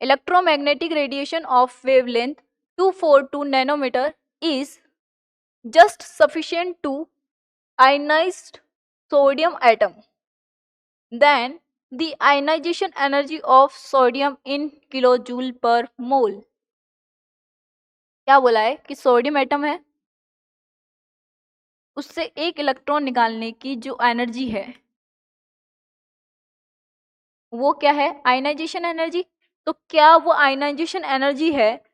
electromagnetic radiation of wavelength 242 nanometer is just sufficient to ionize sodium atom. Then the ionization energy of sodium in kilojoule per mole. क्या बोला है कि sodium atom है, उससे एक electron निकालने की जो एनर्जी है वो क्या है, आयनाइजेशन एनर्जी। तो क्या वो आयनाइजेशन एनर्जी है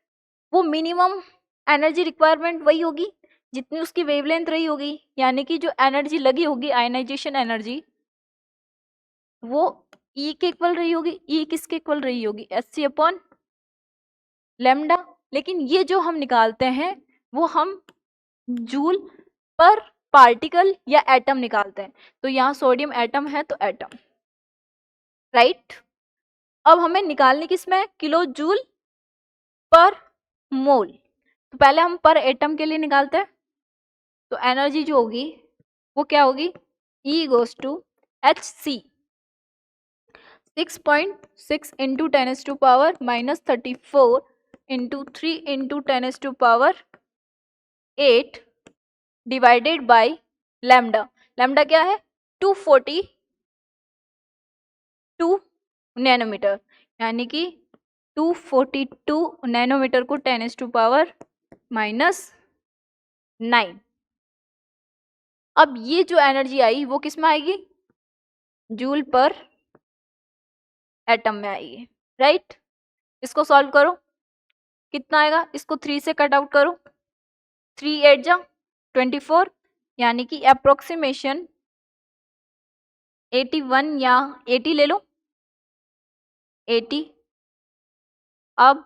वो मिनिमम एनर्जी रिक्वायरमेंट वही होगी जितनी उसकी वेवलेंथ रही होगी, यानी कि जो एनर्जी लगी होगी आयनाइजेशन एनर्जी वो ई के इक्वल रही होगी। ई किसके इक्वल रही होगी, Hc अपॉन लैम्डा। लेकिन ये जो हम निकालते हैं वो हम जूल पर पार्टिकल या एटम निकालते हैं। तो यहाँ सोडियम एटम है तो एटम, राइट। अब हमें निकालनी किसमें, किलो जूल पर मोल। तो पहले हम पर एटम के लिए निकालते हैं। तो एनर्जी जो होगी वो क्या होगी, E goes to Hc 6.6 into 10⁻⁻34 into 3 into 10⁻8 divided by lambda. Lambda क्या है 242 नैनोमीटर, यानी कि 242 नैनोमीटर को 10⁻⁹। अब ये जो एनर्जी आई वो किस में आएगी, जूल पर एटम में आएगी, राइट। इसको सॉल्व करो, कितना आएगा, इसको 3 से कट आउट करो, 3 8 जा 24, यानी कि अप्रोक्सीमेशन 81 या 80 ले लो 80। अब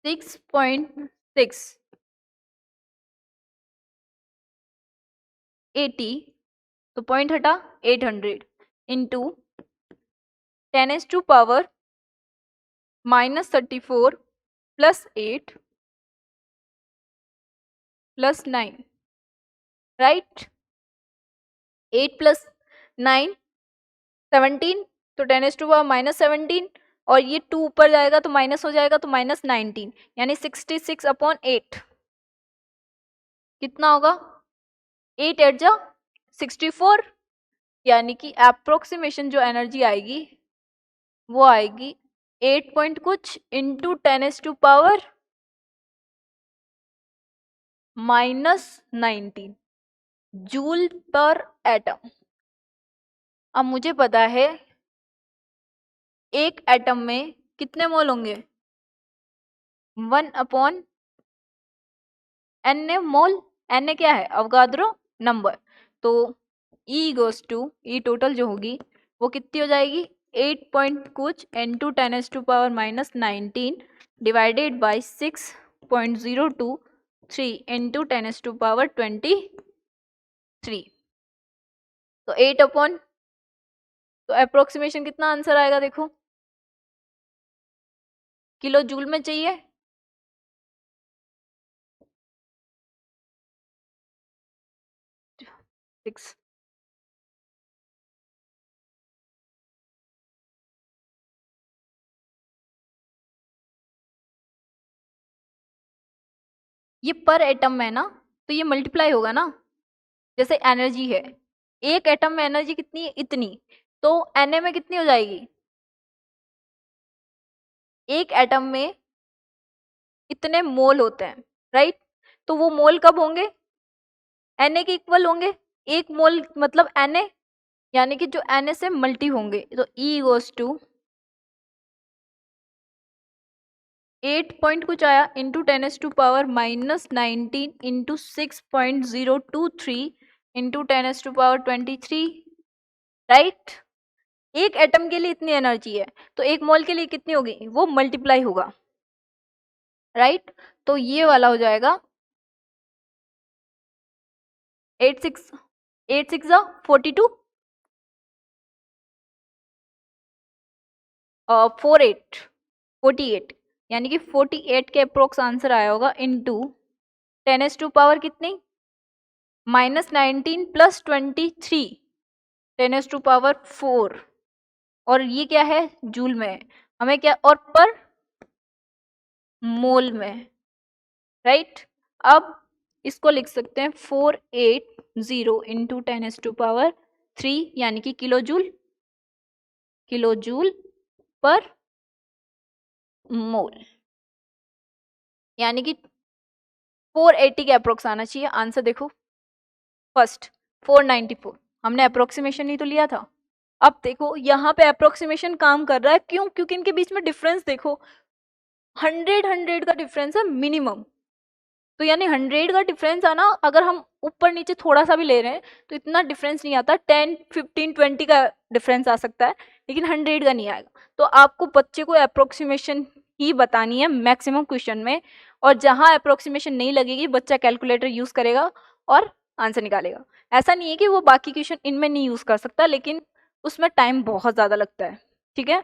6.6 80 तो पॉइंट हटा 800 into 10⁻⁻34 plus 8 plus 9, right. 8 plus 9 17, तो 10⁻⁻17 और ये 2 ऊपर जाएगा तो माइनस हो जाएगा तो -19, यानी 66/8 कितना होगा, 8 8 जा 64, यानी कि अप्रोक्सीमेशन जो एनर्जी आएगी वो आएगी 8 पॉइंट कुछ इंटू 10⁻⁻19 जूल पर एटम। अब मुझे पता है एक एटम में कितने मोल होंगे, 1/n मोल। n क्या है, अवगाद्रो नंबर। तो E goes to E total जो होगी वो कितनी हो जाएगी, 8 पॉइंट कुछ इंटू 10⁻⁻19 डिवाइडेड बाई 6.023 इंटू 10⁻23। तो 8 अपॉन, तो अप्रोक्सीमेशन कितना आंसर आएगा देखो, किलो जूल में चाहिए, सिक्स। ये पर एटम में ना तो ये मल्टीप्लाई होगा ना, जैसे एनर्जी है एक एटम में एनर्जी कितनी है इतनी, तो Na में कितनी हो जाएगी, एक एटम में इतने मोल होते हैं, राइट। तो वो मोल कब होंगे, Na के इक्वल होंगे, एक मोल मतलब Na, यानी कि जो Na से मल्टी होंगे। तो E गोज टू 8 पॉइंट कुछ आया इंटू 10⁻⁻19 इंटू 6.023 इंटू 10⁻23, राइट। एक एटम के लिए इतनी एनर्जी है तो एक मोल के लिए कितनी होगी, वो मल्टीप्लाई होगा, राइट। तो ये वाला हो जाएगा 8 6 42 48, यानी कि 48 के अप्रोक्स आंसर आया होगा इंटू 10⁻⁻ कितनी, -19 प्लस 23 10⁻⁴, और ये क्या है, जूल में है। हमें क्या, और पर मोल में, राइट। अब इसको लिख सकते हैं 480 इंटू 10⁻³ यानी कि किलो जूल पर मोल, यानी कि 480 के अप्रोक्स आना चाहिए आंसर। देखो फर्स्ट 494, हमने अप्रोक्सीमेशन ही तो लिया था। अब देखो यहाँ पे अप्रोक्सीमेशन काम कर रहा है, क्यों? क्योंकि इनके बीच में डिफरेंस देखो 100 का डिफरेंस है मिनिमम। तो यानी 100 का डिफरेंस आना, अगर हम ऊपर नीचे थोड़ा सा भी ले रहे हैं तो इतना डिफरेंस नहीं आता। 10, 15, 20 का डिफरेंस आ सकता है, लेकिन 100 का नहीं आएगा। तो आपको बच्चे को अप्रोक्सीमेशन ही बतानी है मैक्सिमम क्वेश्चन में, और जहां अप्रोक्सीमेशन नहीं लगेगी बच्चा कैलकुलेटर यूज करेगा और आंसर निकालेगा। ऐसा नहीं है कि वो बाकी क्वेश्चन इनमें नहीं यूज कर सकता, लेकिन उसमें टाइम बहुत ज्यादा लगता है, ठीक है।